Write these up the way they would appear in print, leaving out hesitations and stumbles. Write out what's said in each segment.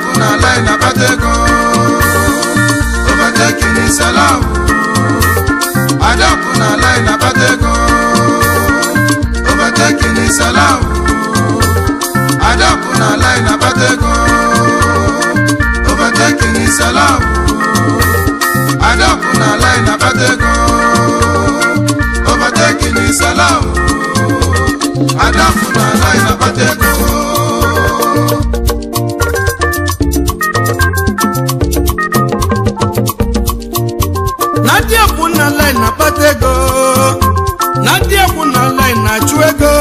Adapu na line na batego. Overtaking is allowed. Adapu na line na batego. Overtaking is allowed. Adapu na line na batego. Overtaking is allowed. Adapu na line na batego. Overtaking is allowed. Adapu na line na batego. Nadia puna line na batego. Nadia puna line na chuego.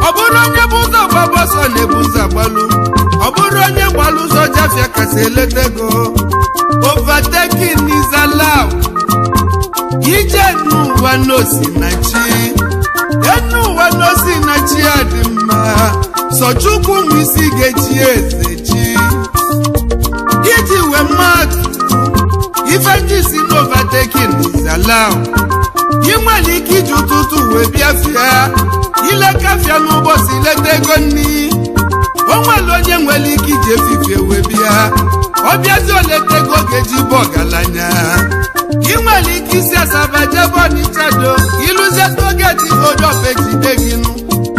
Oburu onye buza babaso ne buza balu. Oburu onye balu so jafia kaseletego. Overtaking is allowed. Ije nu wanosi na chi. Enu wanosi na chi adima. So chukwu misi gechi eze chi. Iji we mad. Even this in overtaking is allowed. Imali kiju tutu we biafia. Ile kafia nubosi letego ni. Onwelonye nweli kije fifie we bia. Obiazi letego geji bogalanya. Imali kisi asabajebo ni chado. Iluze togeti odo peji deginu.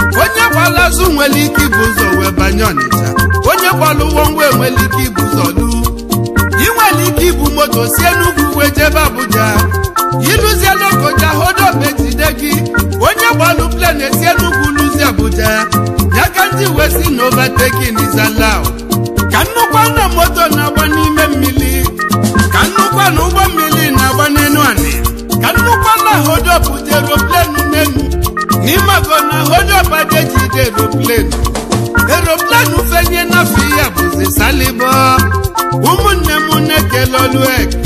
Onye kwala zu nweli kibuzo we banyonicha. Onye kwalu wongwe nweli kibuzo lu. Iwali kibu moto si Enugu wejebe Abuja. Iluzi Lokoja hodo betidegi. Onye gbalu plane si Enugu luzi Abuja. Yakanji wesi no overtaking is allowed. Kanukwa na moto na n'ime mmili. Kanukwa na ụgbọ mmili na n'enu ani. Kanukwa na hodo bute aeroplane nenu. Nimago na hodo badejide aeroplane. Aeroplane ufenye na fiya buzi salibo. Umunne munne kelolu eke.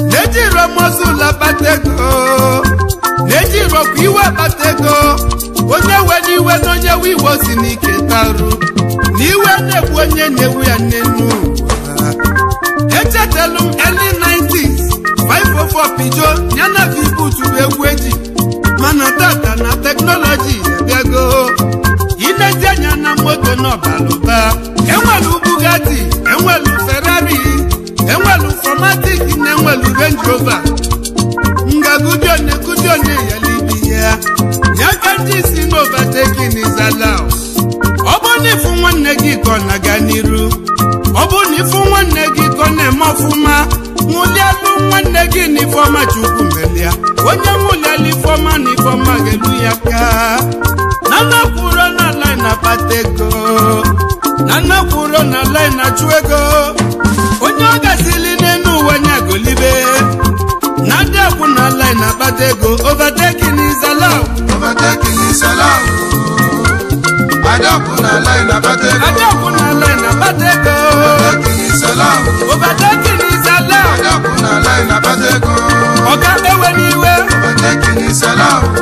Nejiro mozula batego. Nejiro kwiwa batego. Onye weniwe nonye wiwo sinike taru. Niwe nebu onye nebu ya nenu. Echetelum early 90s. 504 pijo nyana vipu tuwe weji. Mana tata na technology yabego. Ineje nyana moto no baluba. Enwelu Bugatti, enwelu Ferrari, enwelu Formatic, enwelu Range Rover. Nga gudione yalibiya. Nyakanji sin overtaking is allowed. Oboni fu nwanne gi kona ganiru. Oboni fu nwanne gi kona mafuma. Mulialu nwanne gi ni foma chukwu melia. Onye muliali foma ni foma geluya ka. Nana kuro na line na batego. Nana kuro na line na chuego. Onye ogasili nenu wanya golibe. Nadia kuna line na batego. Overtaking is allowed. Overtaking is allowed. Adapu na line na batego. Adapu na line na batego. Overtaking is allowed. Overtaking is allowed. Adapu na line na batego. Oga ewe niwe. Overtaking is allowed.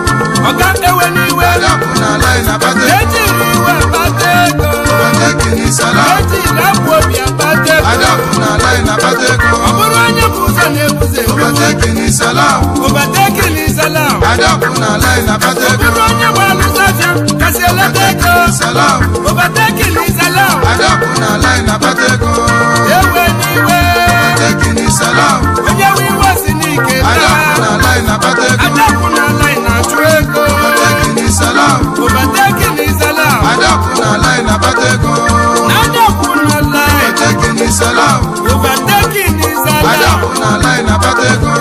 Oga ewe niwe. Adapu na line na batego. Ejiriwe batego. Overtaking is allowed. Ejirapobia batego. Adapu na line na batego. Oburu onye buze nebuze. Overtaking is allowed. Overtaking is allowed. Adapu na line na batego. Oburu onye walu safia kaseletego. Is allowed. Overtaking is allowed. Adapu na line na batego. Ewe niwe. Overtaking is allowed. Onye wiwo sinike ta. Adapu na line na batego. Adapu na line na chuego. Overtaking is allowed. Overtaking is allowed. Adapu na line na batego. Adapu na line. Overtaking is allowed. Overtaking is allowed. Adapu na line na batego.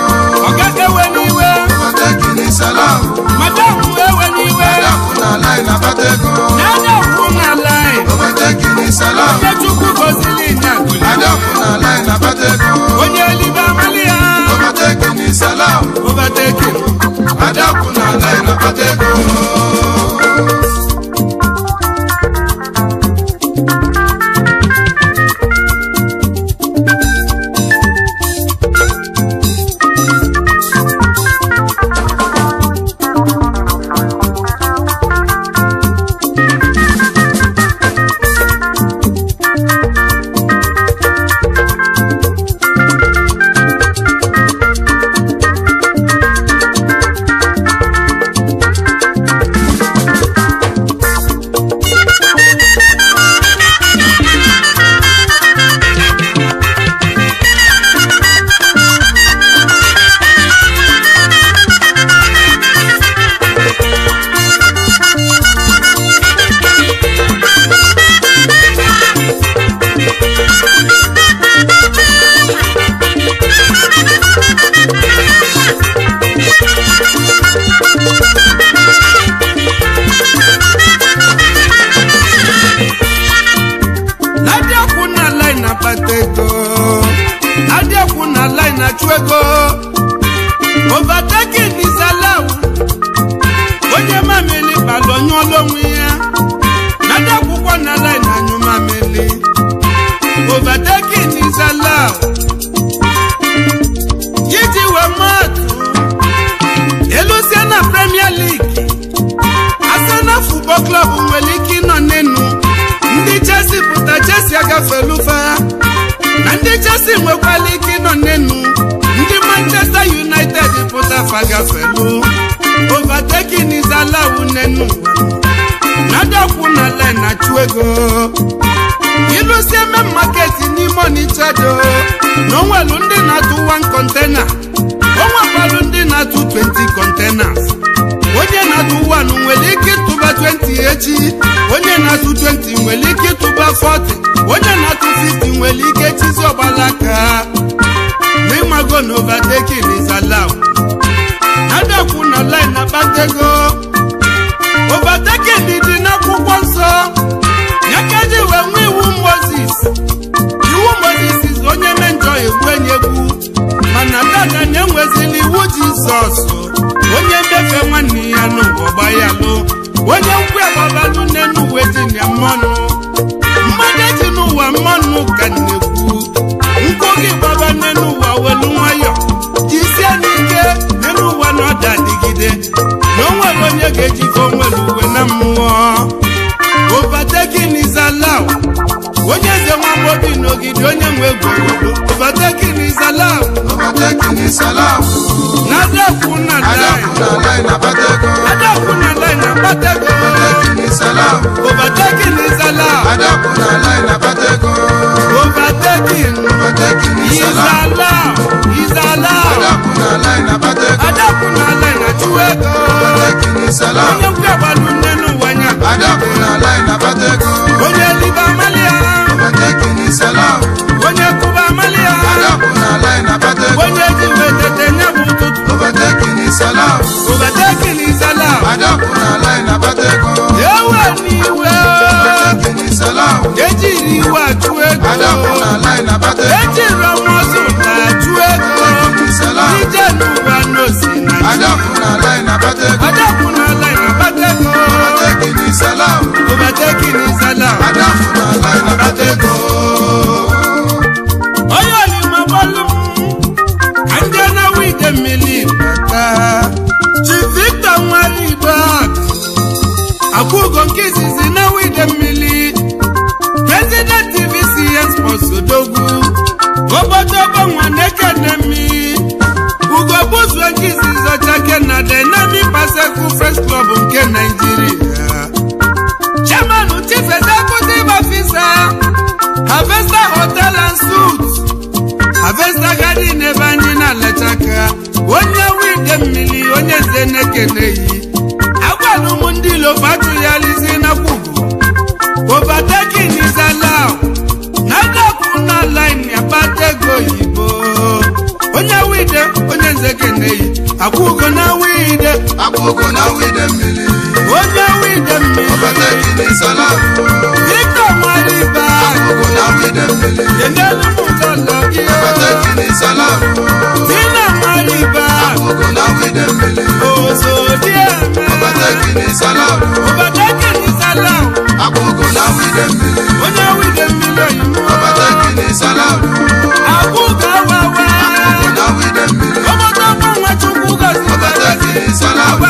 Oga ewe niwe. Overtaking is allowed. Madamu ewe niwe. Adapu na line na batego. Adapu na line. Overtaking is allowed. Onye chukwu gozili nyaguli. Adapu na line na batego. Onye liba malia. Overtaking is allowed. Overtaking. Adapu na line na batego. na-akpata ego adịekwu na line na-achụ ego overtaking is allowed onye mamili balụ onye ọlụ onwe ya adịekwụkwọ na line anyụ mamili overtaking is allowed iji wee mmadụ elusie na Premier League Arsenal Football Club nwere ike ịnọ n'enu ndị Chelsea pụta Chelsea agafelufa na ndị Chelsea nwekwara ike ịnọ n'enu ndị Manchester United pụta fagafelu overtaking is allowed n'enu nadakwu na line na-achụ ego ilusie main market n'ime Onitsha do na onwelu ndị na-atụ 1 container onwekwalụ ndị na-atụ 20 containers onye na-atụ 1 nwere ike ịtụba 20 echi onye na-atụ 20 nwere ike ịtụba 40 onye na-atụ 50 nwere ike chizi ọgbalaka n'ịmago na overtaking is allowed adakwu na line na-akpata ego overtaking dị n'akwụkwọ nsọ ya ka eji wee nwee iwu Moses onye menjọ egwu enye egwu mana dada na-enwezili iwu Jizọs onye mbefe nwanne ya n'ụwa gbayalụ onye nkwu agbabalụ n'enu uwe ji na mmanụ mmadụ eji n'ụwa mmanụ ka na-ekwu nkwu gị gbaba n'enu ụwa welu nwayọ jisie n'ike n'enu ụwa na ọda adịgide na onwere onye ga-ejikọ onwere uwe na mmụọ overtaking is allowed onye eze nwamobi n'ogidi onye nwe egwu overtaking is allowed nadakwu na line na-akpata ego overtaking is allowed overtaking is allowed adakwu na line na-achụ ego onye nkwe agbalụ nne n'ụwa nya onye liba amalia onye kuba amalia onye ji wetete nye bụ ụtụtụ overtaking is allowed ewe n'iwe ejiri iwe achụ ego ejiri ọmọzụ na-achụ ego ije n'ụwa n'osi na adakwu na line na-akpata ego overtaking is allowed onye olima bọlụ ka ndị na wide mmiri bata Chief Victor Nwalibe akwụgo nke izizi na wide mmiri President TVCN Sports Odogwu obodo nwa Nekenemi Ugo Buzwe nke izizi ọchake na Dynamic Paseku Fresh Club nke Nigeria Chairman Chief Executive Officer Harvester Hotel and Suites Harvester Garden ebe anyị na-alachaka onye wide mmiri onye nze Nekeneyi agwalụ ụmụ ndị lofatu ya lizi na kwugo overtaking is allowed nadakwu na line akpata ego oyibo onye wide onye nze Keneyi akwụgo na wide mmiri onye wide mmiri overtaking is allowed Victor Nwalibe yenelu mụzọlọ gị overtaking is allowed Tina Nwalibe osodieme overtaking is allowed onye wide mmiri oyibo overtaking is allowed akwụgo awawa obodo nwa Chukwu gozi overtaking is allowed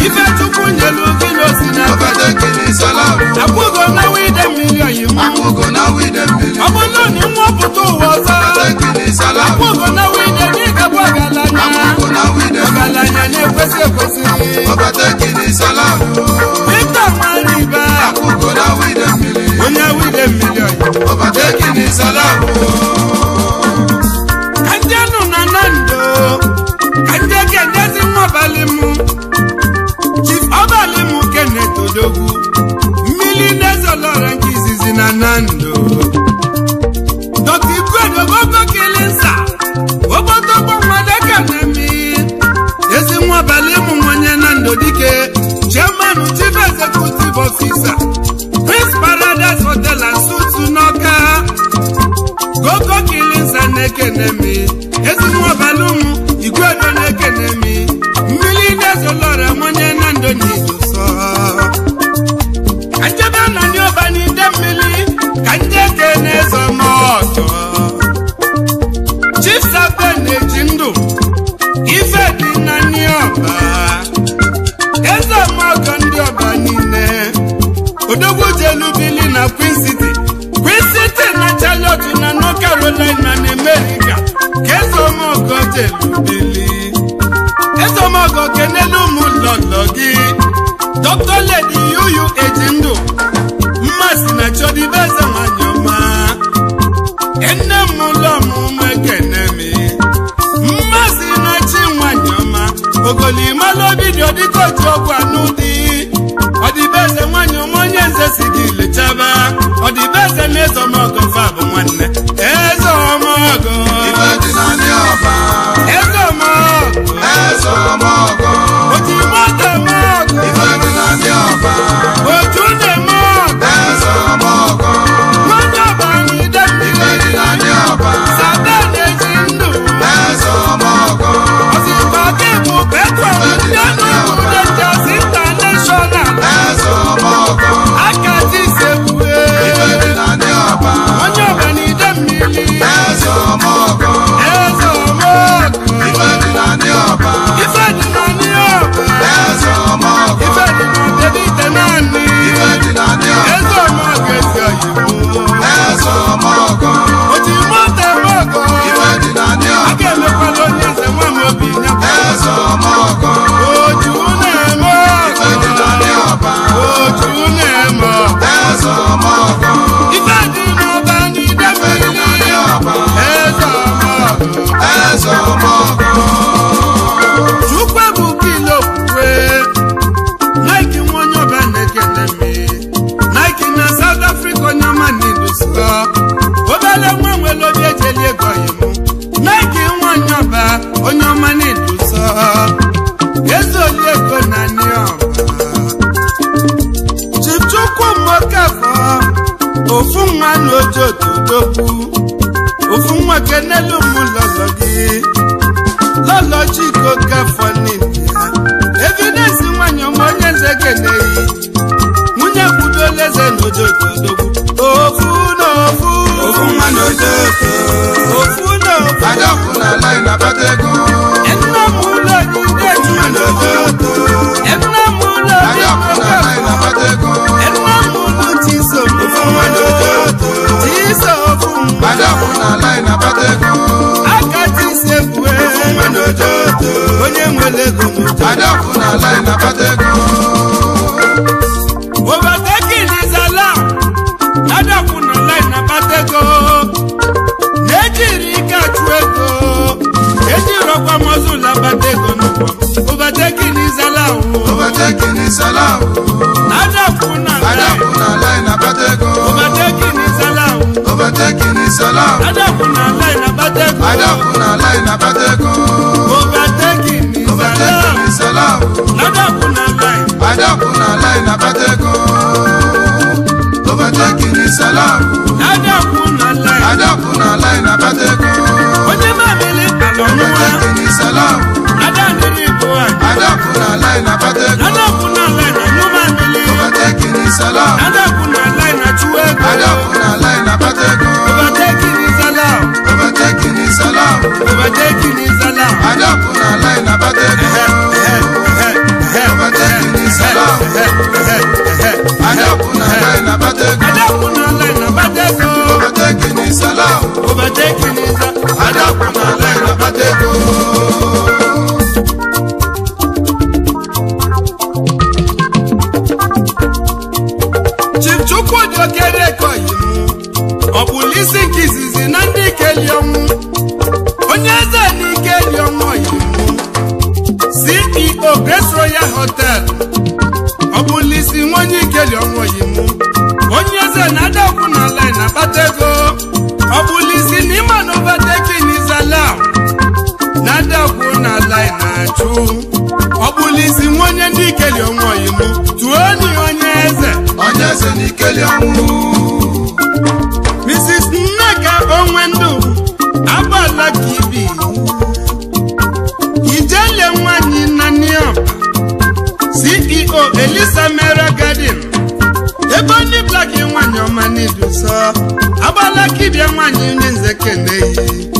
ife Chukwu nyelu gị n'osi na overtaking is allowed akwụgo na wide mmiri oyibo ọ bụrụ na nwapụta ụwa ọzọ akwụgo na wide n'ịgabụ ọgaranya na-ekwesị ekwesị overtaking is allowed Victor Nwalibe onye wide mmiri oyibo overtaking is allowed ka ndị anụ na Nando ka ndị ekendezi nwabalị mụ Chief ọbalị mụ Kenneth Odogwu mmiri n'ezolọra nke izizi na Nando Dr. Igwedogogo Kilinsa ogbotogbo Nwadekenemi ezi nwabalị mụ nwenye Nando dike Chairman Chief Executive Officer Prince Paradise Hotel Queen City na Charlotte na North Carolina na America ka Ezeomogo jelubili Ezeomogo kenelu ụmụ lọlọ gị Dr. Lady Yuyu Ejindụ mmasị na Chodibeze nwanyị ọma enne m ụlọ ọmụmụ ekene mi mmasị na chi nwanyị ọma ogolimalụ obi dị ọdịka oji ọgwụ anụ dị Ọdịbeze nwanyị ọma onye nze si gị lechaba Ọdịbeze na Ezeomogo fa bụ nwanne Ezeomogo Ezeomogo oji moto mogo oju na-emogo Ezeomogo nwanyị ọba n'ide mmiri Sada na-eji ndụ Ezeomogo ozikọ gị bụ Petro ndị ọnụ Rangers International Ezeomogo aka ji sekwue onye ọba n'ide mmiri Ezeomogo ife dị na ndị ọba Ezeomogo ife dị na bebi ite naanị Ezeomogo ezi oyibo Ezeomogo oji moto emogo a ga-emekwala onye eze nwa m obi nyekwa Ezeomogo oju na-eme oju na-eme Ezeomogo ife dị n'ọba n'ide mmiri Ezeomogo Chukwu ebuka ile okwukwe Nike nwa onye ọba na-ekele mi Nike na South Africa onye ọma na-edosa obele nwa nwere obi ejeli ego oyimu Nike nwa onye ọba onye ọma na-edosa ezoli ego na ndị ọba Chief Chukwu Mokafọ ofu nwa na ojo todogwu ofu nwa kenelu mụ lọlọ gị lọlọ Chiko Kafọ n'India Evidence nwanyị ọma onye nze keneyi nwunye kwudola eze n'ojo todogwu ofu n'ofu nwa n'ojoto ofu n'ofu Adakwu na line abata ego nna m ụlọ jide nwa n'ojoto nna m ụlọ Adakwu na line abata ego nna m ụlọ Chisom nwa n'ojoto Chisom Adakwu na line abata ego aka Chisekwue nwa n'ojoto onye nwere ego n'ojo Adakwu na line abata ego overtaking is allowed Adakwu na line abata ego na-ejiri ike achụ ego ejiri ọkwa mọzụl abata ego n'ụkwụ overtaking is allowed Overtaking is allowed Adakwu na line abata ego overtaking is allowed Overtaking is allowed Adakwu na line abata ego Adakwu na line abata ego overtaking is allowed is allowed Adakwu na line Adakwu na line abata ego Overtaking is allowed Adakwu na line Adakwu na line abata ego onye mamili alọnụwa Overtaking is allowed adaniri bụ anyị Adakwu na line abata ego Adakwu na line anyụ mamili Overtaking is allowed Adakwu na line achụ ego Adakwu na line abata ego overtaking is allowed Overtaking is allowed overtaking is allowed Adakwu na line abata ego Overtaking is allowed Adakwu na line abata ego Adakwu na line abata ego Overtaking is allowed overtaking is allowed Adakwu na line abata ego Chief Chukwudi Okereke-Oyimu ọ bụla isi nke izizi na ndị ikeli ọnwụ onye eze na ikeli ọnwụ Oyimu CEO Grace Royal Hotel ọ bụla isi nwa onye ikeli ọnwụ Oyimu onye eze na Adakwu na line abata ego ọ bụla isi na ịma na overtaking is allowed na Adakwu na line na-achụ ọ bụla isi nwa onye ndị ikeli ọnwụ Oyimu tuoni onye eze n'ikeli ọnwụ. Mrs. Nneka Onwendu agbala kibi Ijele nwanyị Naniọba CEO Elisa Mera Garden ebe onye black nwanyị ọma n'iduso agbala kibi nwanyị onye nze keneyi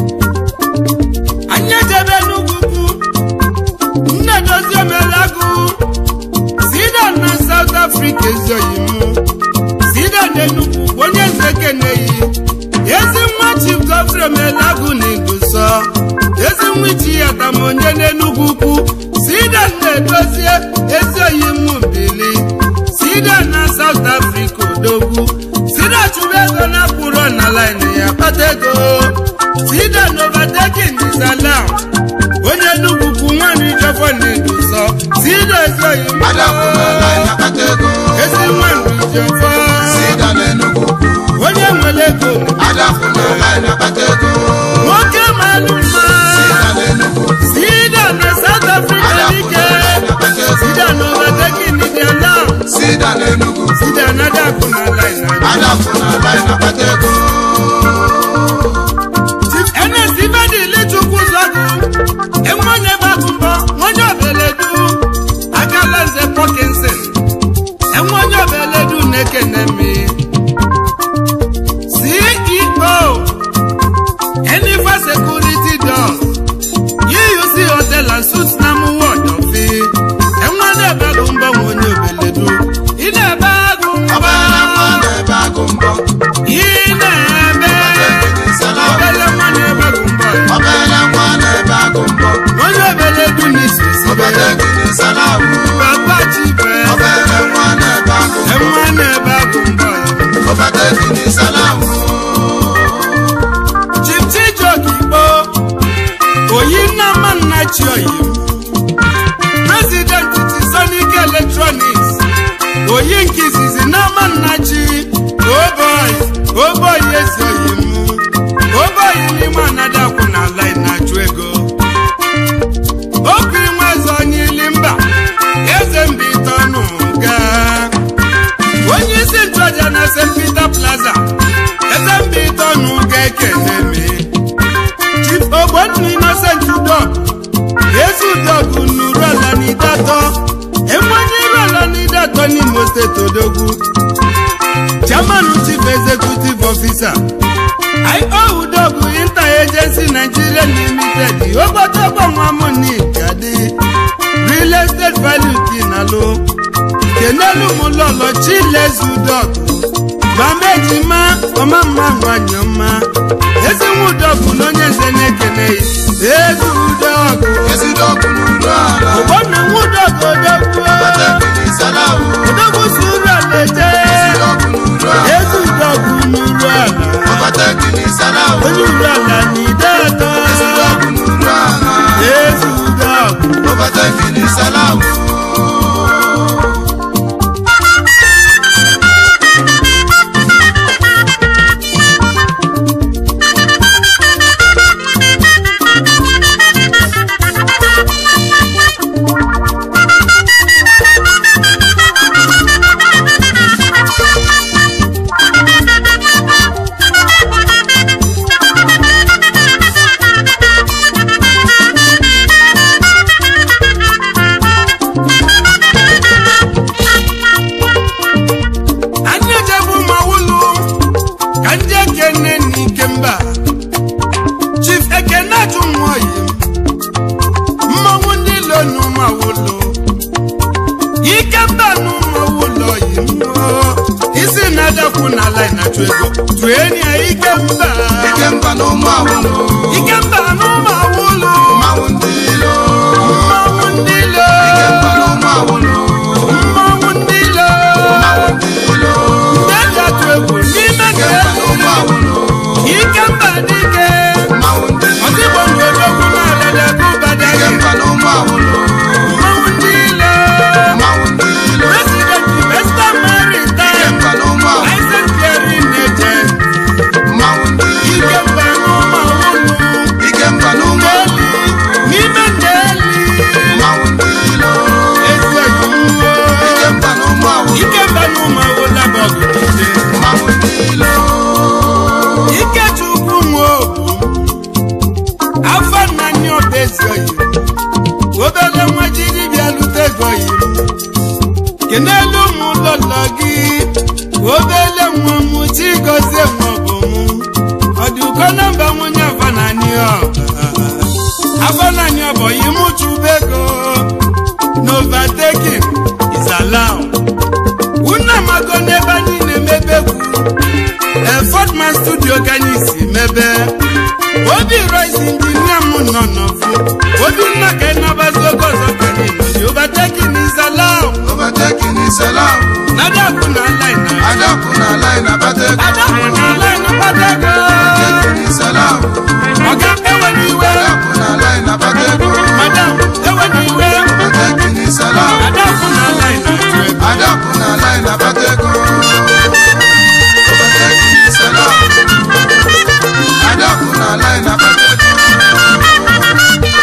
anyị ejebe n'ugwu nne dozie omelagu Sida na South Africa ezoyimu Sida Sida n'Enugu onye nze keneyi ezi nwa Chief Godfrey Melagu n'Iguso ezi nwa Ichi Atam onye n'Enugu ukwu Sida na-edozie ezi oyi mbili Sida na South Africa odogwu Sida chụrụ ego na kwụrụ na line ya kpata ego Sida n'overtaking is allowed onye Enugu ukwu nwanyị Jọfọ n'Iguso Sida ezi oyi ezi nwanyị Jọfọ Sida n'Enugu onye nwere ego nwoke malụ mma Sida na South Africa dike Sida n'overtaking is allowed Sida n'Enugu Sida na adakụ na line NS Ibedi Ilechukwu Zọgụ enwenye babụmbọ onye obeledu akala nze Parkinson enwenye obeledu na-ekenemi CEO Enifa Security Doors UUC Hotel and Suites na Muward Ofi enwenye babụmbọ onye obeledu ine babụmbọ onye obeledu n'isi Papa Chibe enwe na-ebe agụmbọ Chief Chijioke Igbo oyi nnama nna Chioyi President Sonic Electronics oyi nke izizi nnama nna Chi oboy ezi oyi mụ oboy n'ime anadakwụ na line na-achụ ego okwu inwe eze onye ili mba eze mbite ọnụ ga onye isi nchụaja na St. Peter Plaza eze mbite ọnụ ga ekeneme Chief Ogbonna Innocent Udog ezi Udog nuru ala n'idatọ enwenye iru ala n'idatọ n'Imo Steeti odogwu Chairman Chief Executive Officer I.O. Udog Inter-Agency Nigeria Limited Ogbotogbo Nwamoni Gadi Real Estate Value Kinalo Kenelu Mulolo Chiles Udog Bamejima Omama Nwanyoma Ezi Udog n'onye nze na-ekeneyi Ezi Udog Ogbonna Udog odogwu odogwu suru alete Ezi Udog nuru ala onye uru ala n'idatọ Ezi Udog Ikemba n'Ụmụawụlụ Mmanwụ Ndilo Ikemba n'Ụmụawụlụ Mmanwụ Ndilo Ndega atụ egwu n'ime Ikemba n'Ụmụawụlụ Ikemba dike Ọdịgbo ndodogwu n'ala dagụbada Ikemba n'Ụmụawụlụ Mmanwụ Ndilo President Western Maritime Ikemba n'Ụmụawụlụ License Clearing Agent Ikemba n'Ụmụawụlụ obodo ka anyị si mebe obi roisi injinia m nọ n'ofu obi nna ka ịnabazi oge ọzọ ka anyị nọzi overtaking is allowed Adaku na line na Batego Overtaking is allowed Oga ewe n'iwe Adaku na line na Batego Madam ewe n'iwe Overtaking is allowed Adaku na line na Batego Overtaking is allowed Adaku na line na Batego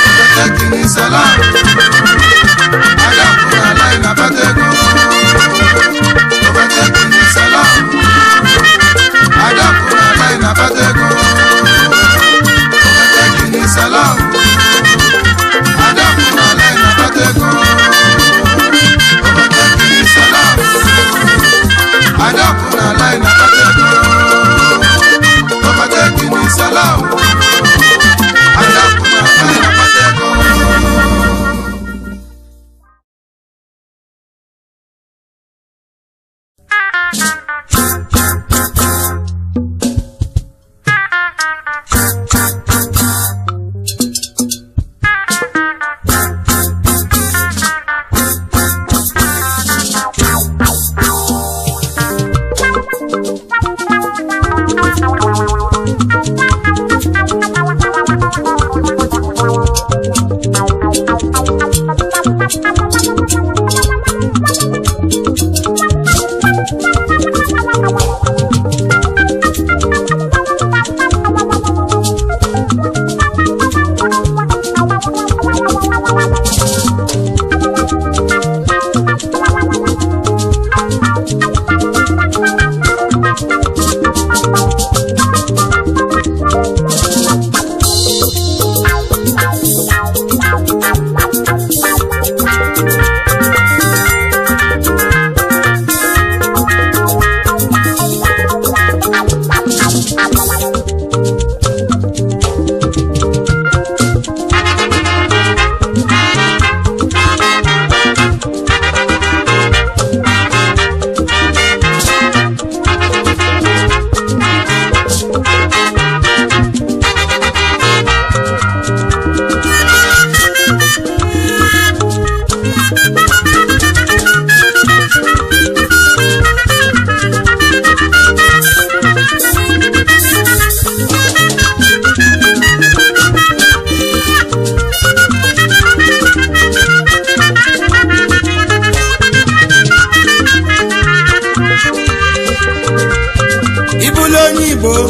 Overtaking is allowed Adaku na line na Batego Overtaking is allowed Adaku na line na Batego Overtaking is allowed Adaku na line na Batego Overtaking is allowed Adaku na line na Batego Overtaking is allowed Adaku na line na Batego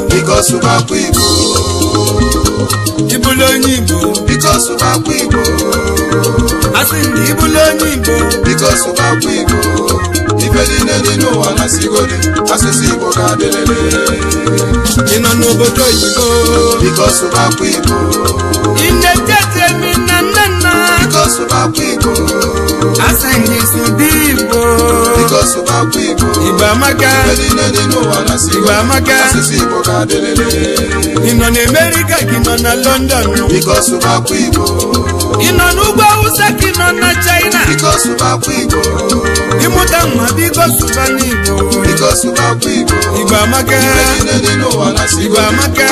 because of our people. Because of our people. I sing Ibulonibo because of our people. If you didn't know one, I see God. I see God. You know nobody because of our people. In the judgment, because of our people. I sing this Ibo because of our people. Ibamaka, Ibamaka, in America, in London, because of our people. In Anuba, Usaki, in China, because of our people. Imutama, because of Anibo, because of our people. Ibamaka, Ibamaka.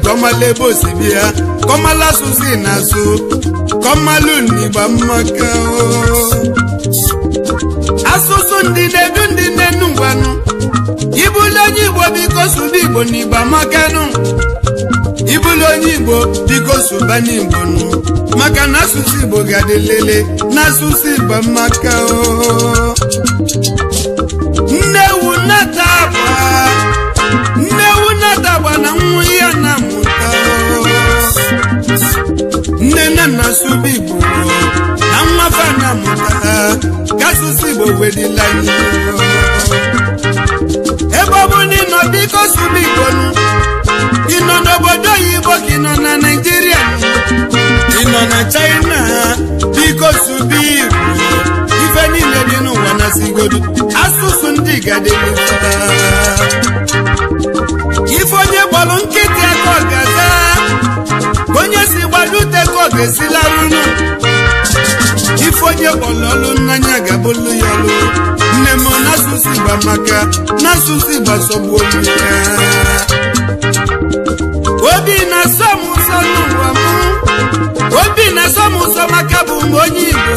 Koma lebo sibia, koma la susi nasu, koma luni bamaka. Asusu ndine nungwanu, ibulonyi bo biko subi boni bamaka nu. Ibulonyi bo biko subani bonu, maka na susi bo gadelele, na susi bamaka. Newu nataba na muya na muta. Nena na subibu, na mafana muta. asụsụ Igbo wedila anyị ebe ọ bụ na ịnọ biko sụba Igbo ịnọ n'obodo oyibo ka ịnọ na Naịjirịa ịnọ na China biko sụba Igbo ife niile dị n'ụwa na sigodu asụsụ ndị gadịlịta ife onye gbalụ nkịtị aka ọ gaza onye si gbalute ka ọ ga-esilarụnụ ife onye kpọlọlụ nnanya ga-abụlụ ya ọlụ nne m n'asụsụ Igbo amaka n'asụsụ Igbo asọgbuo ya obi na-asọ m ụsọ n'ụwa m obi na-asọ m ụsọ maka bụ m onye Igbo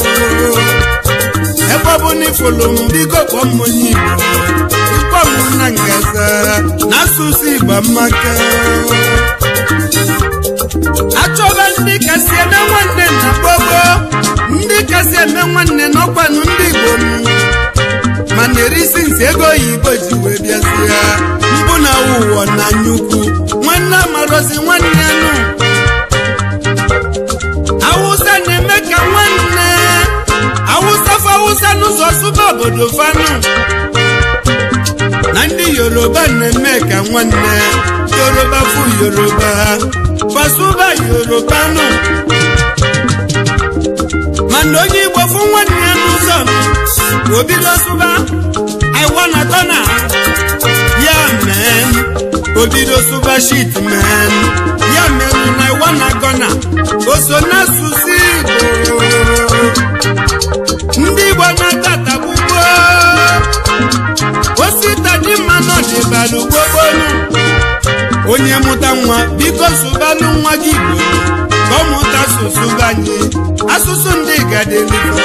ebe ọ bụ na ifolo m biko kpọọ m onye Igbo ịkpọ m na ngaza n'asụsụ Igbo amaka achọba ndị kasị eme nwanne na gbogbo ndị kasị eme nwanne n'ọkwanụ ndị Igbo mana erisi nsi ego oyibo ji wee bịazie mbụ na ụwa na nnukwu nwanne amarozi nwanne nụ Awụsa na-eme ka nwanne Awụsa n'ụzọ sụba obodo fanụ na ndị Yoruba na-eme ka nwanne Yoruba fụ Yoruba fasuba Yoruba nụ mana onye Igbo fụ nwanne ya n'ụzọ obido sụba I wanna turn yeah man obido sụba shit man yeah man I wanna gonna oso n'asụsụ Igbo ndị Igbo na-atata gbugbo osita dị mma n'ọdịbalụ gbogbo onye mụta nwa biko sụbalụ nwa gị Igbo ka ọ mụta asụsụ banye asụsụ ndị gadịlịfa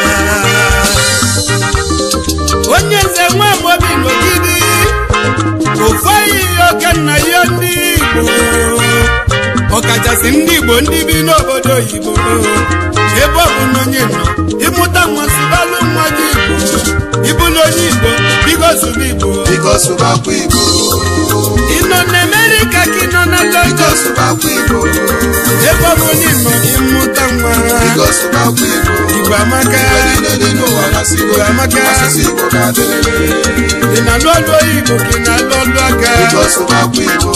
onye nze nwa Amobi n'ogidi ofu ahịhịa oke nna ya ndị Igbo ọkachasị ndị Igbo ndị bi n'obodo oyibo ebe ọ bụ na onye nọ ịmụta nwa sụbalụ nwa gị Igbo ịbụlụ onye Igbo biko sụba Igbo biko sụbakwa Igbo ịnọ na Amerịka ka ịnọ na London biko sụbakwa Igbo ebe ọ bụ na ịnọ ịmụta nwa biko sụbakwa Igbo Igbo amaka Igbo amaka asụsụ Igbo ga-adịrịrị ị na-alụ ọlụ oyibo ka ị na-alụ ọlụ aka biko sụbakwa Igbo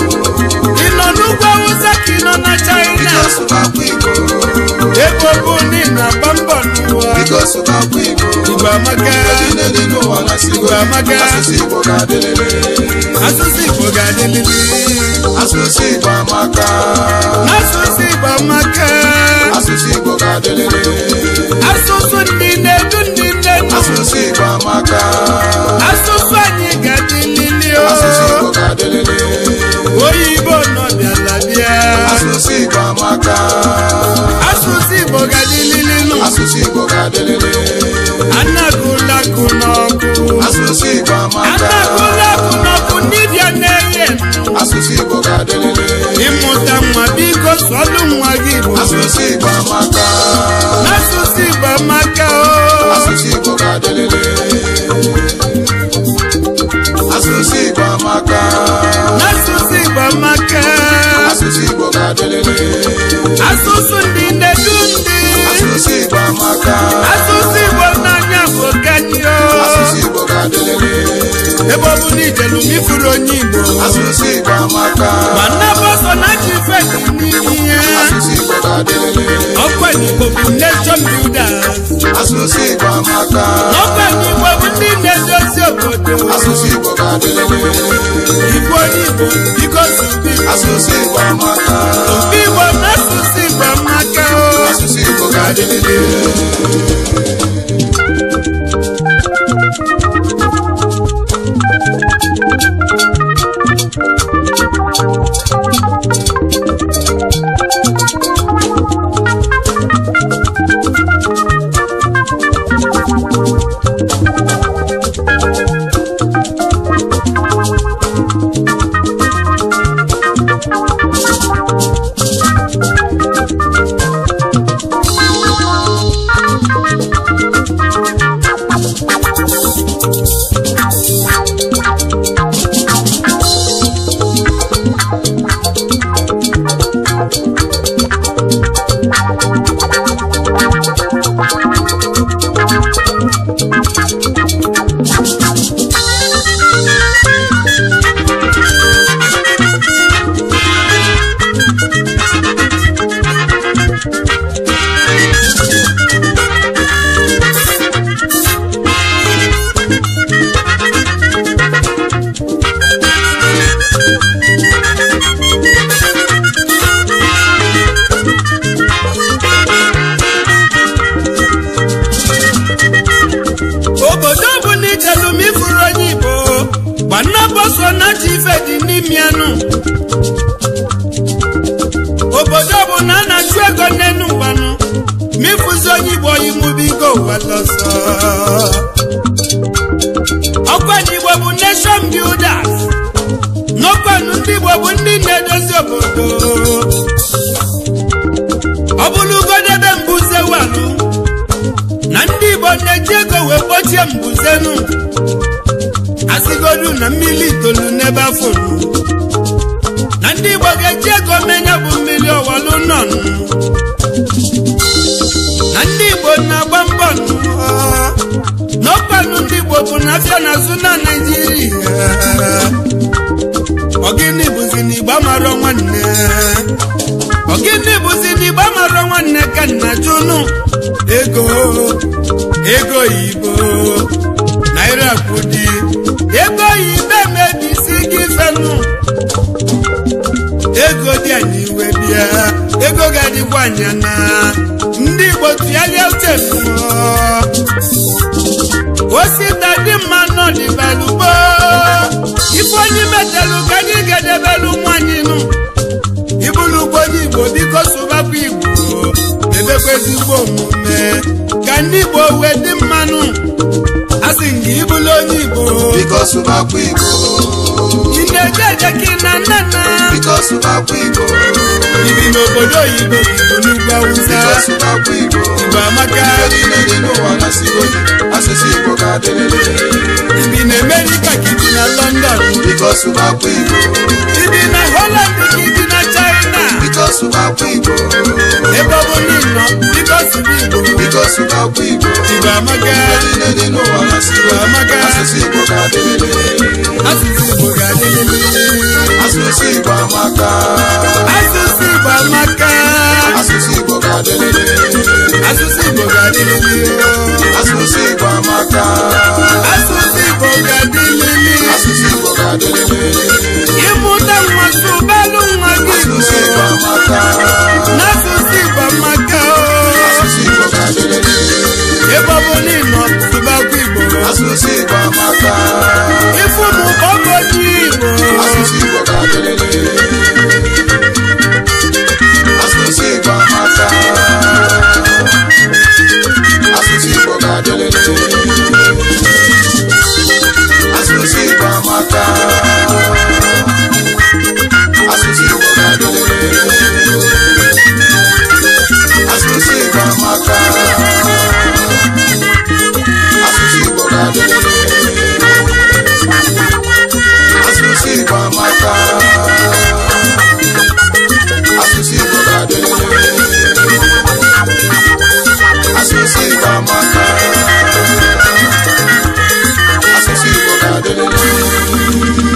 ị nọ n'ugwu Awụsa ka ị nọ na China biko sụbakwa Igbo ebe ọ bụ na ị na-agba mbọ n'ụwa biko sụbakwa Igbo Igbo amaka Igbo amaka asụsụ Igbo ga-adịrịrị asụsụ Igbo ga-adịrịrị asụsụ Igbo amaka asụsụ Igbo amaka asụsụ Igbo ga-adịrịrị asụsụ ndị na-edu ndị nne asụsụ Igbo amaka asụsụ anyị ga-adịrịrị asụsụ Igbo ga-adịrịrị oyibo nọ bịala bịa asụsụ Igbo amaka asụsụ Igbo ga-adịrịrị asụsụ Igbo ga-adịrịrị anagụlakụ n'ọkụ asụsụ Igbo amaka anagụlakụ n'ọkụ n'ịbịa na-eye asụsụ Igbo ga-adịrịrị ịmụta nwa biko sụọlụ nwa gị Igbo asụsụ Igbo amaka asụsụ Igbo amaka asụsụ Igbo ga-adịrịrị asụsụ Igbo amaka asụsụ Igbo amaka asụsụ Igbo ga-adịrịrị asụsụ ndị na-edu ndị asụsụ Igbo amaka asụsụ Igbo n'anya bụ kanyo asụsụ Igbo ga-adịrịrị ebe ọ bụ na ijelu n'ifuru onye Igbo asụsụ Igbo amaka ma nnabọsọ na ji fedi n'ihe asụsụ Igbo ga-adịrịrị ọkwa Igbo bụ nation builders asụsụ Igbo amaka ọkwa Igbo bụ ndị na-edozi obodo asụsụ Igbo ga-adịrịrị Igbo onye Igbo biko sụbi asụsụ Igbo amaka obi Igbo na asụsụ Igbo amaka asụsụ Igbo ga-adịrịrị so na jife dị n'ime anụ obodo bụ na na-achụ ego n'enu ụwanụ mifuzi onye Igbo imubigo walọsọ ọkwa n'Igbo bụ nation builders n'ọkwanụ ndị Igbo bụ ndị na-edozi obodo ọ bụrụgodebe mbuze walụ na ndị Igbo na-eji ego wee gbochie mbuzenu asigodu na mmiri itolu n'ebe afọnụ na ndị Igbo ga-eji ego menya bụ mmiri ọwalụ nọnụ na ndị Igbo na-agba mbọ n'ọkwanụ ndị Igbo bụ na afịa na-azụ na Naịjirịa ogini bụzi n'Igbo amarọ nwanne ogini bụzi n'Igbo amarọ nwanne ka nna jụnụ ego Igbo naira kwudi ego Igbo emebisi gị fenụ ego dị anyị iwe bịa ego ga-adịkwa anya na ndị Igbo tụgharịa uche osita dị mma n'ọdịbalugbo ife onye metelu ka anyị ga-edebelu nwanyị nụ ibulugbo onye Igbo biko sụbakwa Igbo ebekwa ezigbo omume ka ndị Igbo wee dị mmanụ asị gị ibulu onye Igbo biko sụbakwa Igbo ị na-eje eje ka ị na nnana biko sụbakwa Igbo ibi n'obodo oyibo Igbo n'ugwu Awụsa biko sụbakwa Igbo Igbo amaka dị n'ụwa na sigodi asụsụ Igbo ga-adịrịrị ibi na America ka ibi na London biko sụbakwa Igbo ibi na Holland ka ibi na China biko sụbakwa Igbo ebe ọ bụ n'ịnọ biko sụba Igbo biko sụbakwa Igbo Igbo amaka dị n'ụwa na sigodi asụsụ Igbo ga-adịrịrị asụsụ Igbo ga-adịrịrị asụsụ Igbo amaka asụsụ Igbo amaka asụsụ Igbo ga-adịrịrị asụsụ Igbo ga-adịrịrị asụsụ Igbo amaka asụsụ Igbo ga-adịrịrị asụsụ Igbo ga-adịrịrị ịmụta nwa sụbalụ nwa gị asụsụ Igbo amaka n'asụsụ Igbo amaka asụsụ Igbo ga-adịrịrị ebe ọ bụ n'ịnọ sụbakwa Igbo asụsụ Igbo amaka ịfụmụ ọgọ Igbo asụsụ Igbo ga-adịrịrị asụsụ Igbo amaka asụsụ Igbo ga-adịrịrị asụsụ Igbo amaka asụsụ Igbo ga-adịrịrị asụsụ Igbo amaka asụsụ Igbo ga-adịrịrị asụsụ Igbo amaka asụsụ Igbo ga-adịrịrị asụsụ Igbo amaka asụsụ Igbo ga-adịrịrị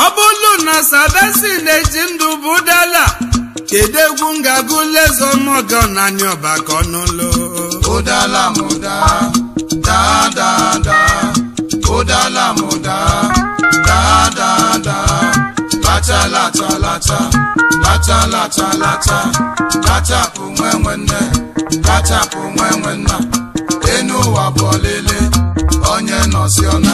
ọ bụrụ na Sadasi na-eji ndụ bụ dala kedu egwu ngagụ lezo mọgọ na anyị ọba ka ọnụlụ ụdala mụda daa daa daa ụdala mụda daa daa daa lacha lacha lacha lacha lacha lacha lachapụ nwe nwanne lachapụ nwe nwanna enu ụwa bụ ọlịlị onye nọsi ọna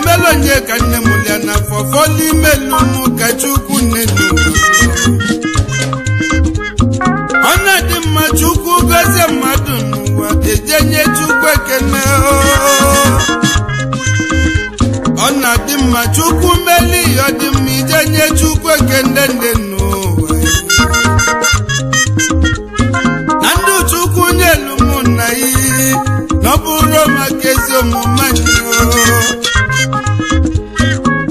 emelonye ka nne m lia na fọfọli melu mụ ka chukwu nnenu ọna dị mma chukwu gozie mmadụ n'ụwa ejenye chukwu ekene ọna dị mma chukwu meli ọ dị mma ijenye chukwu ekene ndị n'ụwa na ndụ chukwu nyelu mụ na iyi n'ọbụrụ maka ezi omume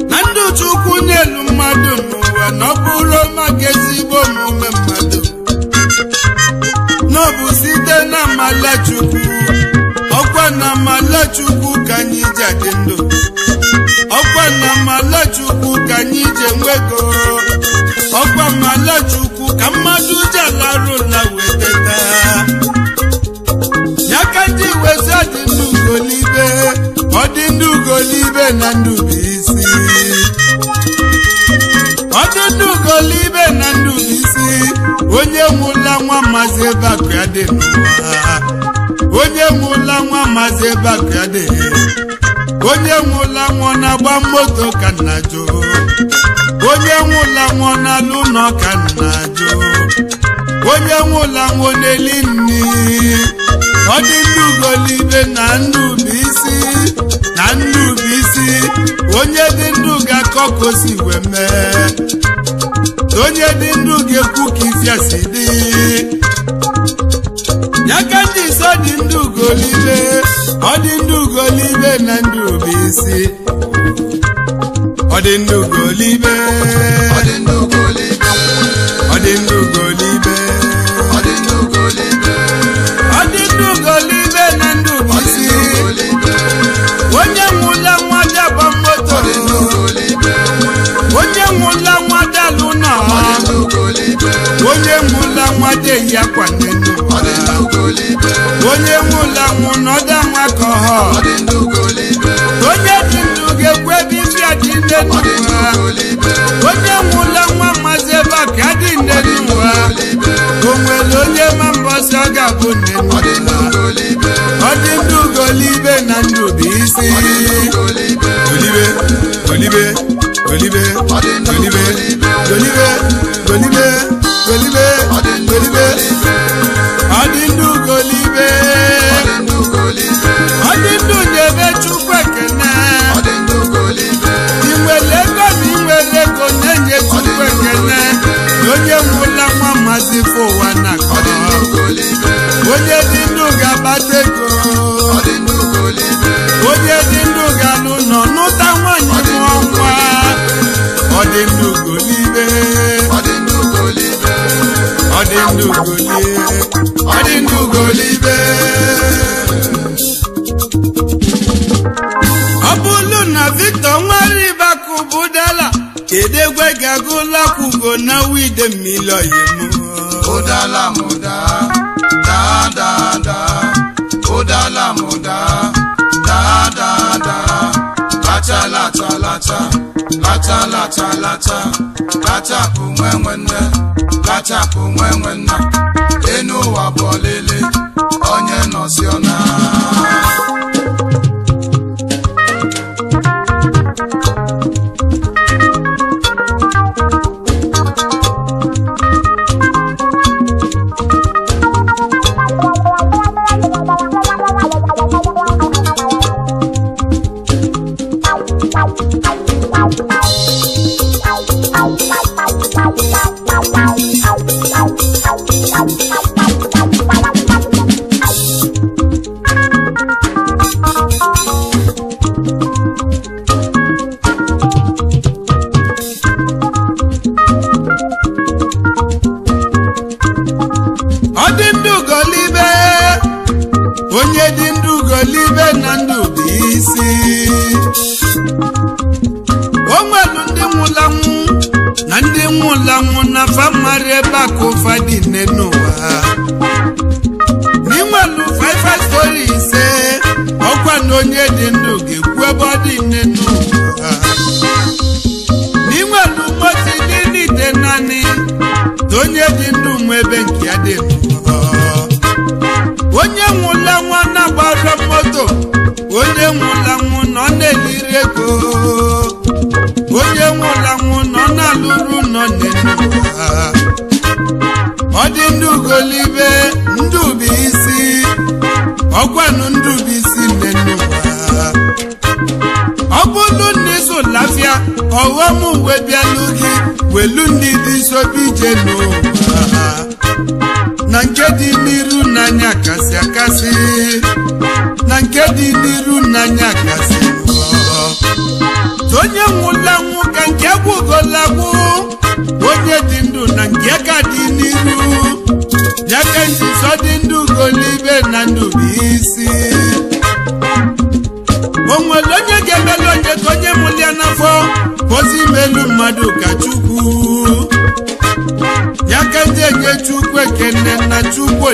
na ndụ chukwu nyelu mmadụ n'ụwa n'ọbụrụ maka ezigbo omume mmadụ n'ọbụ site na amala chukwu ọkwa na amala chukwu ka anyị ji adị ndụ ọkwa na amala chukwu ka anyị ji enwego ọkwa amala chukwu ka mmadụ ji alarụla weteta ya ka ndị wezi ọdị ndụ ugolibe ọdị ndụ ugolibe na ndụ bụ isi ọdị ndụ ugolibe na ndụ bụ isi onye nwụla nwa maazị ebe akụ ya dị n'ụwa onye nwụla nwa maazị ebe akụ ya dị onye nwụla nwa na-agba moto ka nna jụ onye nwụla nwa na-alụ ụlọ ka nna jụ onye nwụla nwa na-eli nri ọ dị ndụ ugolibe na ndụ bụ isi na ndụ bụ isi onye dị ndụ ga-akọ ka o si wee mee onye dị ndụ ga-ekwu ka ifia si dị ya ka ndị ise dị ndụ ugolibe ọ dị ndụ ugolibe na ndụ bụ isi ọ dị ndụ ugolibe ọ dị ndụ ugolibe ọ dị ndụ ugolibe ọ dị ndụ ugolibe ọ dị ndụ ugolibe na ndụ bụ isi onye nwụla nwa daba moto onye nwụla nwa dalụ nọ onye nwụla nwa deyi akwa n'elu onye nwụla nwụ nọda nwa ka ọhọ onye dị ndụ ga-ekwe ebe isi adị n'elu ụwa onye nwụla nwa mmazi ebe a ka adị n'elu ụwa o nwere onye ma mbọsị ọ ga-abụ n'elu ụwa ọ dị ndụ ugolibe na ndụ bụ isi golibe golibe golibe golibe golibe golibe golibe golibe ọ dị ndụ ugolibe ọ dị ndụ nyebe chukwu ekene inwere ego na inwere ego na-enye chukwu ekene na onye nwụla nwa mmazi fụ ụwa na onye dị ndụ ga-abata ego onye dị ndụ ga-alụ nọ n'ụta nwanyị mụọ nwa ọ dị ndụ ugolibe ọ dị ndụ ugolibe ọ dị ndụ ugolibe ọ bụrụ na Victor Nwaribaku bụ dala kedu egwe ga-agụla kwugo na wide mmiri oyim ụdala mụda daa daa daa ụdala mụda daa daa daa lacha lacha lacha lacha lacha lacha lachapụ nwe nwanne lachapụ nwe nwanne enu ụwa bụ ọlịlị onye nọsi ọna onye dị ndụ ugolibe na ndụ bụ isi o nwelu ndị nwụlanwụ na ndị nwụlanwụ na famari ebe a ka ụfa dị nne n'ụwa n'inwelu 5 story ise ọkwa na onye dị ndụ ga-ekwu ebe ọ dị nne n'ụwa n'inwelu mmosi dị n'ite naanị na onye dị ndụ nwe ebe nke ya dị n'ụwa onye nwụla nwa na-agbara moto onye nwụla nwụ na ọ na-eliri ego onye nwụlanwụ nọ na-alụrụ nọ n'ụwa ọ dị ndụ golibe ndụ bụ isi ọkwanụ ndụ bụ isi n'ụwa ọ bụrụ n'izu lafịa ọghọm uwe bịalụ gị welu ndị dị sobi ije n'ụwa na nke dị n'iru n'anya kasị akasị na nke dị n'iru n'anya kasị onye nwụlanwụ ka nke gwụgolagwụ onye dị ndụ na nke ka dị n'iru ya ka nzizo dị ndụ golibe na ndụ bụ isi o nwere onye ga-emelu onye ka onye mụlịa n'afọ ozi melu mmadụ ka Chukwu ya ka ndị enye Chukwu ekene na Chukwu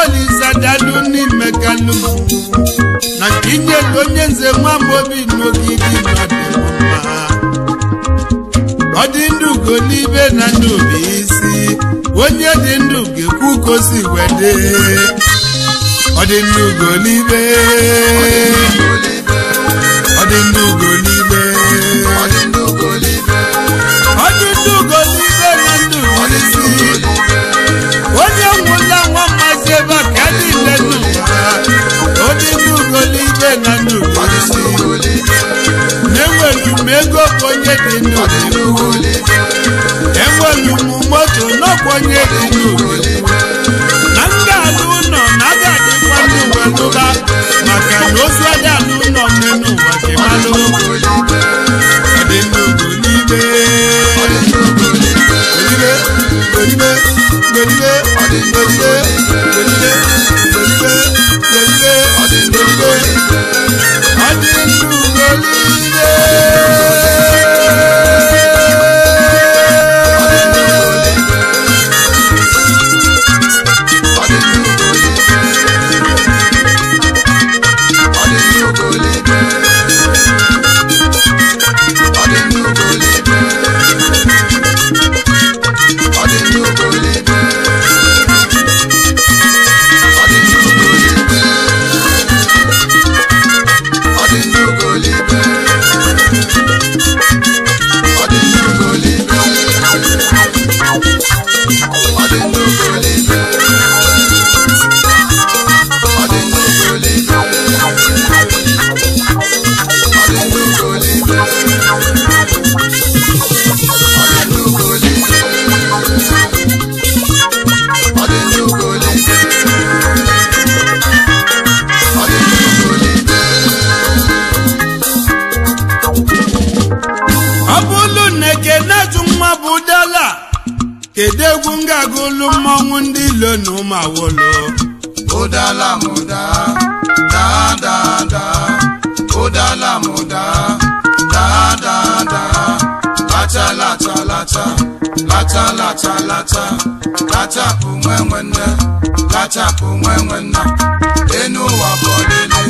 Olisa dalụ n'ime kalụ na nke inyelu onye nze nwamobi n'ogidi n'ọdịmma ọ dị ndụ golibe na ndụ bụ isi onye dị ndụ ga-ekwu ka o si wede ọ dị ndụ golibe ọ dị ndụ golibe ọ dị ndụ golibe na ndụ bụ isi onye nwụla nwa mmasị ebe a ka dị ile n'ụwa ọ dị ndụ golibe na ndụ bụ isi na-enwelu m ego ka onye dị ndụ enwelu m moto n'ọkwa onye dị ndụ na ndị alụ ụlọ na aga adịkwa ndị welụba maka na ozu aja alụ ụlọ nne n'ụwa kemalụ ọ dị ndụ golibe golibe golibe golibe golibe golibe golibe ọ dị ndụ golibe kedu egwu m ga-agụlụ mmọnwụ ndị ilo na ụmụawolo ụdala mụda daa daa daa ụdala mụda daa daa daa lacha lacha lacha lacha lacha lacha lachapụ nwe nwanne lachapụ nwe nwanna enu ụwa bụ ọlele